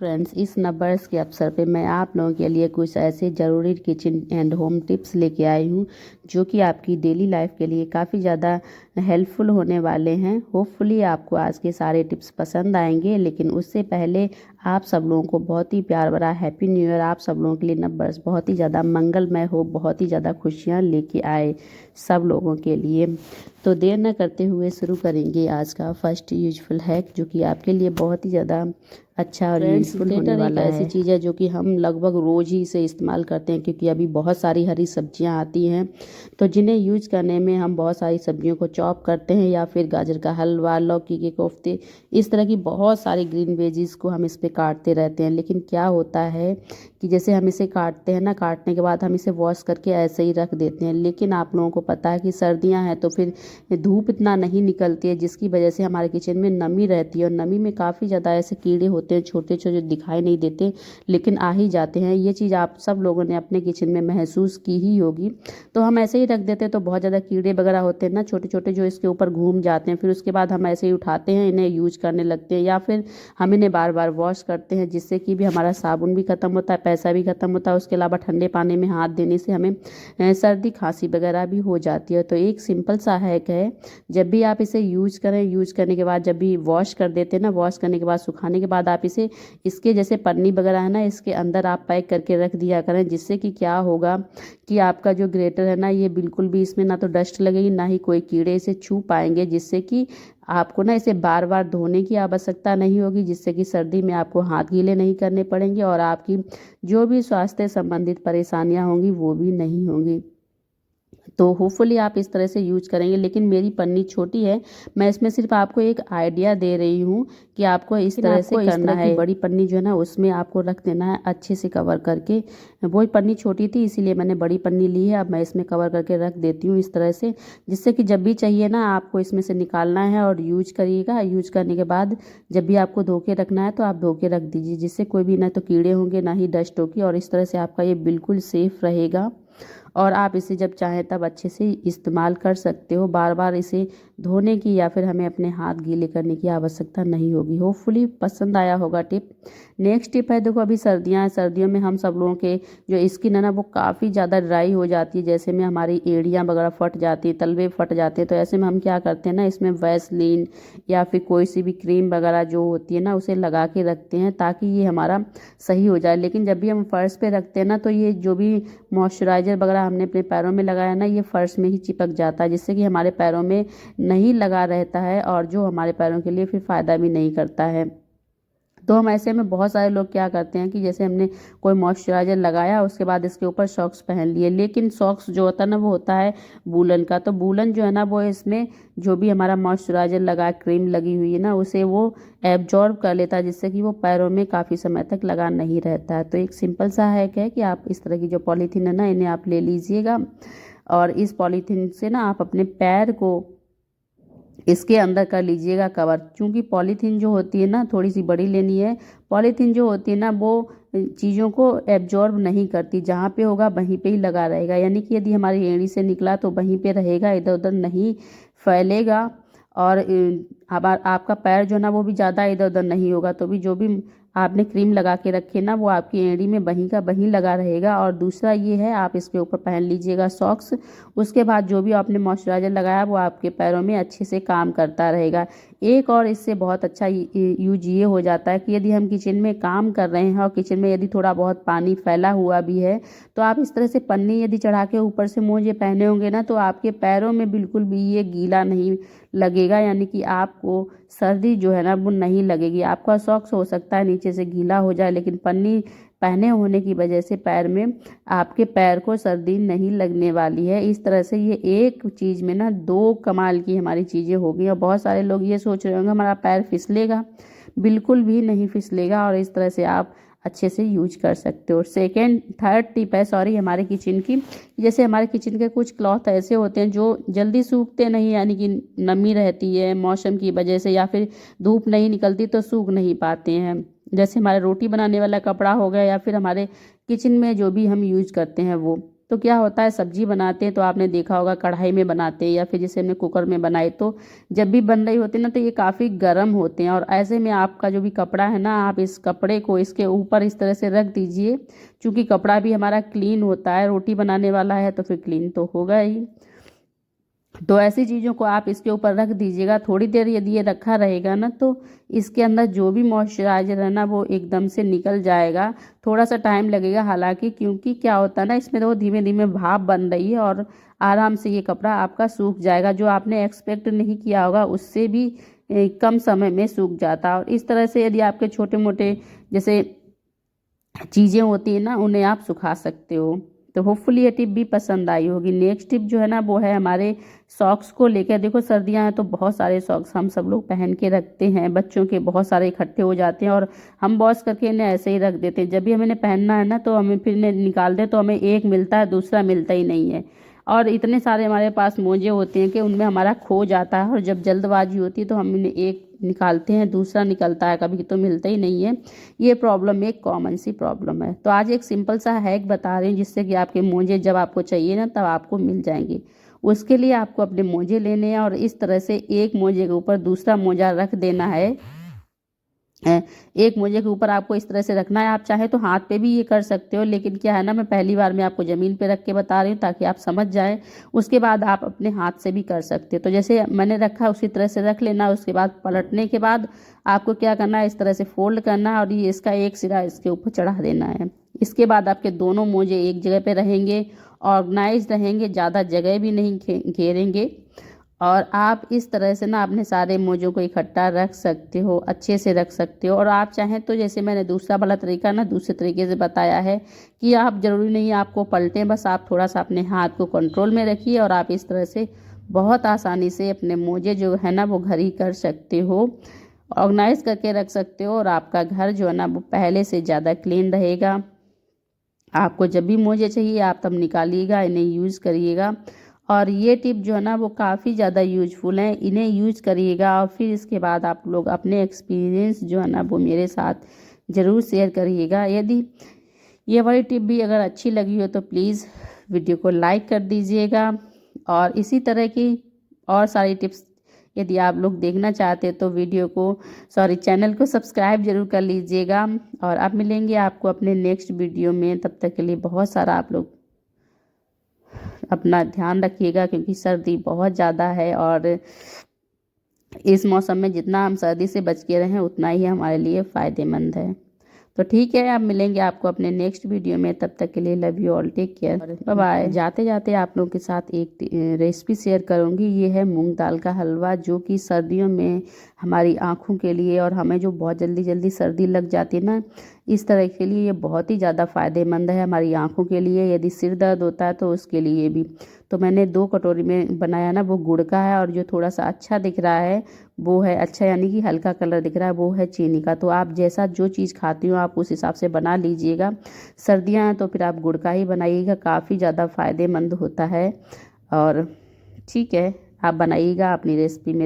Friends, इस नववर्ष के अवसर पे मैं आप लोगों के लिए कुछ ऐसे ज़रूरी किचन एंड होम टिप्स लेके आई हूँ जो कि आपकी डेली लाइफ के लिए काफ़ी ज़्यादा हेल्पफुल होने वाले हैं। होपफुली आपको आज के सारे टिप्स पसंद आएंगे, लेकिन उससे पहले आप सब लोगों को बहुत ही प्यार भरा हैप्पी न्यू ईयर। आप सब लोगों के लिए नववर्ष बहुत ही ज़्यादा मंगलमय हो, बहुत ही ज़्यादा खुशियाँ लेके आए सब लोगों के लिए। तो देर न करते हुए शुरू करेंगे आज का फर्स्ट यूजफुल हैक, जो कि आपके लिए बहुत ही ज़्यादा अच्छा और यूजफुल होने वाला है। ऐसी चीज़ है जो कि हम लगभग रोज़ ही इसे इस्तेमाल करते हैं, क्योंकि अभी बहुत सारी हरी सब्जियां आती हैं तो जिन्हें यूज करने में हम बहुत सारी सब्जियों को चॉप करते हैं, या फिर गाजर का हलवा, लौकी के कोफ्ते, इस तरह की बहुत सारी ग्रीन वेजीज को हम इस पे काटते रहते हैं। लेकिन क्या होता है कि जैसे हम इसे काटते हैं ना, काटने के बाद हम इसे वॉश करके ऐसे ही रख देते हैं। लेकिन आप लोगों को पता है कि सर्दियाँ हैं तो फिर धूप इतना नहीं निकलती है, जिसकी वजह से हमारे किचन में नमी रहती है, और नमी में काफ़ी ज़्यादा ऐसे कीड़े होते हैं छोटे छोटे, जो दिखाई नहीं देते लेकिन आ ही जाते हैं। ये चीज़ आप सब लोगों ने अपने किचन में महसूस की ही होगी। तो हम ऐसे ही रख देते हैं तो बहुत ज़्यादा कीड़े वगैरह होते हैं ना छोटे छोटे, जो इसके ऊपर घूम जाते हैं। फिर उसके बाद हम ऐसे ही उठाते हैं, इन्हें यूज करने लगते हैं, या फिर हम इन्हें बार बार वॉश करते हैं, जिससे कि भी हमारा साबुन भी ख़त्म होता है, पैसा भी ख़त्म होता है। उसके अलावा ठंडे पानी में हाथ देने से हमें सर्दी खांसी वगैरह भी हो जाती है। तो एक सिंपल सा हैक है, जब भी आप इसे यूज करें, यूज करने के बाद जब भी वॉश कर देते हैं ना, वॉश करने के बाद सुखाने के बाद आप इसे इसके जैसे पन्नी वगैरह है ना, इसके अंदर आप पैक करके रख दिया करें। जिससे कि क्या होगा कि आपका जो ग्रेटर है ना, ये बिल्कुल भी इसमें ना तो डस्ट लगेगी, ना ही कोई कीड़े इसे छू पाएंगे, जिससे कि आपको ना इसे बार बार धोने की आवश्यकता नहीं होगी, जिससे कि सर्दी में आपको हाथ गीले नहीं करने पड़ेंगे, और आपकी जो भी स्वास्थ्य संबंधित परेशानियां होंगी वो भी नहीं होंगी। तो होपफुली आप इस तरह से यूज करेंगे। लेकिन मेरी पन्नी छोटी है, मैं इसमें सिर्फ आपको एक आइडिया दे रही हूँ कि आपको इस तरह से करना है। बड़ी पन्नी जो है ना, उसमें आपको रख देना है अच्छे से कवर करके। वो पन्नी छोटी थी इसीलिए मैंने बड़ी पन्नी ली है। अब मैं इसमें कवर करके रख देती हूँ इस तरह से, जिससे कि जब भी चाहिए ना आपको इसमें से निकालना है और यूज करिएगा। यूज करने के बाद जब भी आपको धो के रखना है तो आप धो के रख दीजिए, जिससे कोई भी ना तो कीड़े होंगे ना ही डस्ट होगी, और इस तरह से आपका ये बिल्कुल सेफ रहेगा। और आप इसे जब चाहें तब अच्छे से इस्तेमाल कर सकते हो। बार बार इसे धोने की या फिर हमें अपने हाथ गीले करने की आवश्यकता नहीं होगी। होपफुली पसंद आया होगा टिप। नेक्स्ट टिप है, देखो अभी सर्दियाँ हैं, सर्दियों में हम सब लोगों के जो स्किन है ना, वो काफ़ी ज़्यादा ड्राई हो जाती है। जैसे में हमारी एड़ियाँ वगैरह फट जाती है, तलवे फट जाते हैं। तो ऐसे में हम क्या करते हैं ना, इसमें वैसलीन या फिर कोई सी भी क्रीम वगैरह जो होती है ना, उसे लगा के रखते हैं ताकि ये हमारा सही हो जाए। लेकिन जब भी हम फर्श पे रखते हैं ना, तो ये जो भी मॉइस्चराइज़र वगैरह हमने अपने पैरों में लगाया ना, ये फर्श में ही चिपक जाता है, जिससे कि हमारे पैरों में नहीं लगा रहता है, और जो हमारे पैरों के लिए फिर फ़ायदा भी नहीं करता है। तो हम ऐसे में बहुत सारे लोग क्या करते हैं कि जैसे हमने कोई मॉइस्चराइज़र लगाया, उसके बाद इसके ऊपर सॉक्स पहन लिए। लेकिन सॉक्स जो होता है ना, वो होता है वूलन का। तो वूलन जो है ना, वो इसमें जो भी हमारा मॉइस्चराइज़र लगा, क्रीम लगी हुई है ना, उसे वो एब्जॉर्ब कर लेता है, जिससे कि वो पैरों में काफ़ी समय तक लगा नहीं रहता है। तो एक सिंपल सा हैक है कि आप इस तरह की जो पॉलीथीन है ना, इन्हें आप ले लीजिएगा, और इस पॉलीथीन से ना आप अपने पैर को इसके अंदर कर लीजिएगा कवर। क्योंकि पॉलीथीन जो होती है ना, थोड़ी सी बड़ी लेनी है। पॉलीथीन जो होती है ना, वो चीज़ों को एब्जॉर्ब नहीं करती, जहाँ पे होगा वहीं पे ही लगा रहेगा। यानी कि यदि हमारी एड़ी से निकला तो वहीं पे रहेगा, इधर उधर नहीं फैलेगा। और अब आपका पैर जो ना, वो भी ज़्यादा इधर उधर नहीं होगा। तो भी जो भी आपने क्रीम लगा के रखे ना, वो आपकी एड़ी में वहीं का वहीं लगा रहेगा। और दूसरा ये है, आप इसके ऊपर पहन लीजिएगा सॉक्स। उसके बाद जो भी आपने मॉइस्चराइज़र लगाया, वो आपके पैरों में अच्छे से काम करता रहेगा। एक और इससे बहुत अच्छा यूज ये हो जाता है कि यदि हम किचन में काम कर रहे हैं और किचन में यदि थोड़ा बहुत पानी फैला हुआ भी है, तो आप इस तरह से पन्नी यदि चढ़ा के ऊपर से मोजे पहने होंगे ना, तो आपके पैरों में बिल्कुल भी ये गीला नहीं लगेगा। यानी कि आपको सर्दी जो है ना, वो नहीं लगेगी। आपका सॉक्स हो सकता है नीचे से गीला हो जाए, लेकिन पन्नी पहने होने की वजह से पैर में आपके पैर को सर्दी नहीं लगने वाली है। इस तरह से ये एक चीज़ में ना दो कमाल की हमारी चीज़ें हो गई। और बहुत सारे लोग ये सोच रहे होंगे हमारा पैर फिसलेगा, बिल्कुल भी नहीं फिसलेगा। और इस तरह से आप अच्छे से यूज कर सकते हो। थर्ड टिप है, सॉरी, हमारे किचन की। जैसे हमारे किचन के कुछ क्लॉथ ऐसे होते हैं जो जल्दी सूखते नहीं, यानी कि नमी रहती है मौसम की वजह से, या फिर धूप नहीं निकलती तो सूख नहीं पाते हैं। जैसे हमारा रोटी बनाने वाला कपड़ा हो गया, या फिर हमारे किचन में जो भी हम यूज करते हैं वो। तो क्या होता है, सब्जी बनाते हैं तो आपने देखा होगा कढ़ाई में बनाते हैं या फिर जैसे हमने कुकर में बनाए, तो जब भी बन रही होती है ना तो ये काफ़ी गर्म होते हैं। और ऐसे में आपका जो भी कपड़ा है ना, आप इस कपड़े को इसके ऊपर इस तरह से रख दीजिए। चूँकि कपड़ा भी हमारा क्लीन होता है, रोटी बनाने वाला है तो फिर क्लीन तो होगा ही। तो ऐसी चीज़ों को आप इसके ऊपर रख दीजिएगा। थोड़ी देर यदि ये रखा रहेगा ना तो इसके अंदर जो भी मॉइस्चराइज़र है ना वो एकदम से निकल जाएगा। थोड़ा सा टाइम लगेगा हालांकि, क्योंकि क्या होता है ना, इसमें तो धीमे धीमे भाप बन रही है और आराम से ये कपड़ा आपका सूख जाएगा। जो आपने एक्सपेक्ट नहीं किया होगा उससे भी कम समय में सूख जाता है। और इस तरह से यदि आपके छोटे मोटे जैसे चीज़ें होती है ना, उन्हें आप सुखा सकते हो। तो होपफुली ये टिप भी पसंद आई होगी। नेक्स्ट टिप जो है ना वो है हमारे सॉक्स को लेकर। देखो सर्दियां हैं तो बहुत सारे सॉक्स हम सब लोग पहन के रखते हैं, बच्चों के बहुत सारे इकट्ठे हो जाते हैं और हम वॉश करके इन्हें ऐसे ही रख देते हैं। जब भी हमें इन्हें पहनना है ना तो हमें फिर इन्हें निकाल दें तो हमें एक मिलता है, दूसरा मिलता ही नहीं है। और इतने सारे हमारे पास मोजे होते हैं कि उनमें हमारा खो जाता है और जब जल्दबाजी होती है तो हम इन्हें एक निकालते हैं, दूसरा निकलता है, कभी तो मिलता ही नहीं है। ये प्रॉब्लम एक कॉमन सी प्रॉब्लम है। तो आज एक सिंपल सा हैक बता रहे हैं जिससे कि आपके मोजे जब आपको चाहिए ना तब आपको मिल जाएंगे। उसके लिए आपको अपने मोजे लेने हैं और इस तरह से एक मोजे के ऊपर दूसरा मोजा रख देना है। एक मोजे के ऊपर आपको इस तरह से रखना है। आप चाहे तो हाथ पे भी ये कर सकते हो, लेकिन क्या है ना, मैं पहली बार में आपको ज़मीन पे रख के बता रही हूँ ताकि आप समझ जाएं। उसके बाद आप अपने हाथ से भी कर सकते हो। तो जैसे मैंने रखा उसी तरह से रख लेना। उसके बाद पलटने के बाद आपको क्या करना है, इस तरह से फोल्ड करना है और ये इसका एक सिरा इसके ऊपर चढ़ा देना है। इसके बाद आपके दोनों मोजे एक जगह पे रहेंगे, ऑर्गेनाइज रहेंगे, ज़्यादा जगह भी नहीं घेरेंगे। और आप इस तरह से ना अपने सारे मोजों को इकट्ठा रख सकते हो, अच्छे से रख सकते हो। और आप चाहें तो जैसे मैंने दूसरा वाला तरीका ना दूसरे तरीके से बताया है कि आप ज़रूरी नहीं आपको पलटें, बस आप थोड़ा सा अपने हाथ को कंट्रोल में रखिए और आप इस तरह से बहुत आसानी से अपने मोजे जो है ना वो घर ही कर सकते हो, ऑर्गेनाइज करके रख सकते हो और आपका घर जो है ना वो पहले से ज़्यादा क्लीन रहेगा। आपको जब भी मोजे चाहिए आप तब निकालिएगा, इन्हें यूज़ करिएगा। और ये टिप जो है ना वो काफ़ी ज़्यादा यूजफुल है, इन्हें यूज करिएगा और फिर इसके बाद आप लोग अपने एक्सपीरियंस जो है ना वो मेरे साथ ज़रूर शेयर करिएगा। यदि ये वाली टिप भी अगर अच्छी लगी हो तो प्लीज़ वीडियो को लाइक कर दीजिएगा। और इसी तरह की और सारी टिप्स यदि आप लोग देखना चाहते हैं तो चैनल को सब्सक्राइब जरूर कर लीजिएगा। और अब मिलेंगे आपको अपने नेक्स्ट वीडियो में, तब तक के लिए बहुत सारा आप लोग अपना ध्यान रखिएगा क्योंकि सर्दी बहुत ज़्यादा है और इस मौसम में जितना हम सर्दी से बच के रहें उतना ही हमारे लिए फ़ायदेमंद है। तो ठीक है, अब मिलेंगे आपको अपने नेक्स्ट वीडियो में, तब तक के लिए love you all, take care, bye bye. जाते जाते आप लोगों के साथ एक रेसिपी शेयर करूंगी। ये है मूंग दाल का हलवा, जो कि सर्दियों में हमारी आँखों के लिए और हमें जो बहुत जल्दी जल्दी सर्दी लग जाती है ना, इस तरह के लिए ये बहुत ही ज़्यादा फ़ायदेमंद है हमारी आँखों के लिए। यदि सिर दर्द होता है तो उसके लिए भी। तो मैंने 2 कटोरी में बनाया ना, वो गुड़ का है और जो थोड़ा सा अच्छा दिख रहा है वो है, अच्छा यानी कि हल्का कलर दिख रहा है, वो है चीनी का। तो आप जैसा जो चीज़ खाती हो आप उस हिसाब से बना लीजिएगा। सर्दियाँ हैं तो फिर आप गुड़ का ही बनाइएगा, काफ़ी ज़्यादा फ़ायदेमंद होता है। और ठीक है, आप बनाइएगा अपनी रेसिपी में।